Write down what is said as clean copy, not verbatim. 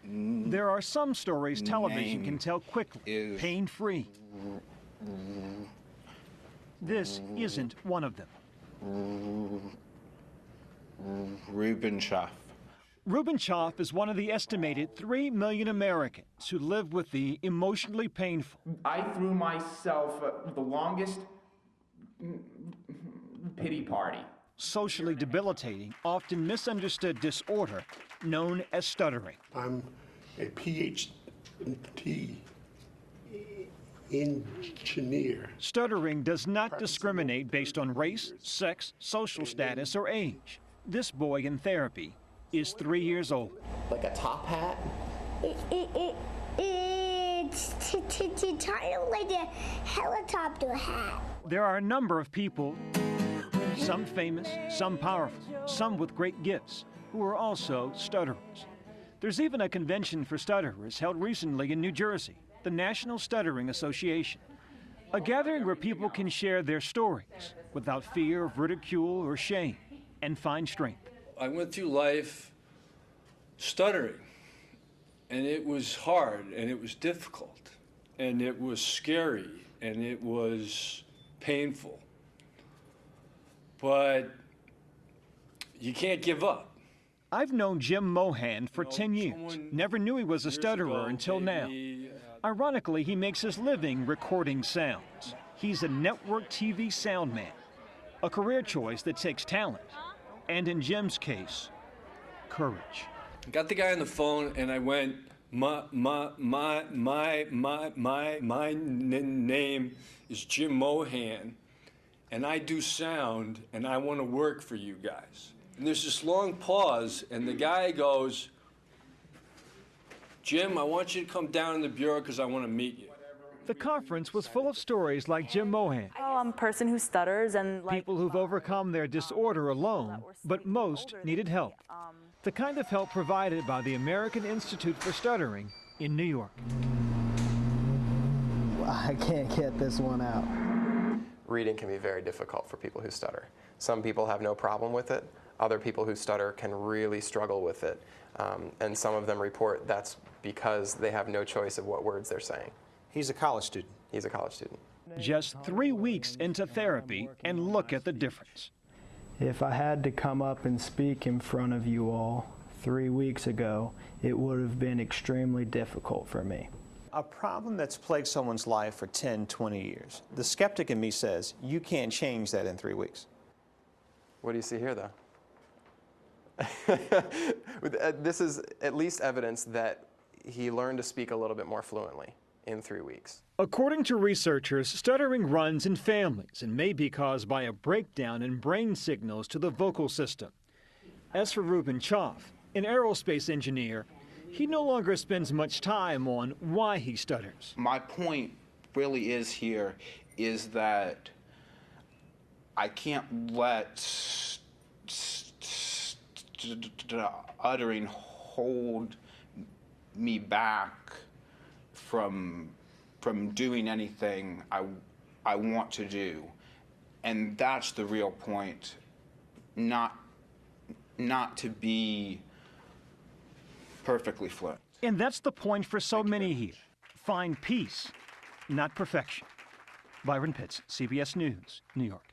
There are some stories television can tell quickly, pain-free. This isn't one of them. Ruben Chaff. Ruben Chaff is one of the estimated 3 million Americans who live with the emotionally painful. I threw myself the longest pity party. Socially debilitating, often misunderstood disorder known as stuttering. I'm a PhD engineer. Stuttering does not discriminate based on race, sex, social status, or age. This boy in therapy is 3 years old. Like a top hat? It's kind of like a helicopter hat. There are a number of people, some famous, some powerful, some with great gifts, who are also stutterers. There's even a convention for stutterers held recently in New Jersey, the National Stuttering Association, a gathering where people can share their stories without fear of ridicule or shame and find strength. I went through life stuttering, and it was hard, and it was difficult, and it was scary, and it was painful. But you can't give up. I've known Jim Mohan for 10 years. Never knew he was a stutterer until now. Ironically, he makes his living recording sounds. He's a network TV sound man, a career choice that takes talent, and in Jim's case, courage. I got the guy on the phone, and I went, my name is Jim Mohan, and I do sound, and I want to work for you guys. And there's this long pause, and the guy goes, Jim, I want you to come down in the bureau because I want to meet you. The conference was full of stories like Jim Mohan. I'm a person who stutters and people who've overcome their disorder alone, but most needed help. The kind of help provided by the American Institute for Stuttering in New York. I can't get this one out. Reading can be very difficult for people who stutter. Some people have no problem with it. Other people who stutter can really struggle with it. And some of them report that's because they have no choice of what words they're saying. He's a college student. He's a college student. Just 3 weeks into therapy, and look at the difference. If I had to come up and speak in front of you all 3 weeks ago, it would have been extremely difficult for me. A problem that's plagued someone's life for 10, 20 years. The skeptic in me says, you can't change that in 3 weeks. What do you see here, though? This is at least evidence that he learned to speak a little bit more fluently in 3 weeks. According to researchers, stuttering runs in families and may be caused by a breakdown in brain signals to the vocal system. As for Ruben Chaff, an aerospace engineer, he no longer spends much time on why he stutters. My point really is that I can't let stuttering hold me back from doing anything I want to do. And that's the real point, not to be perfectly fluent. And that's the point for so many here. Find peace, not perfection. Byron Pitts, CBS News, New York.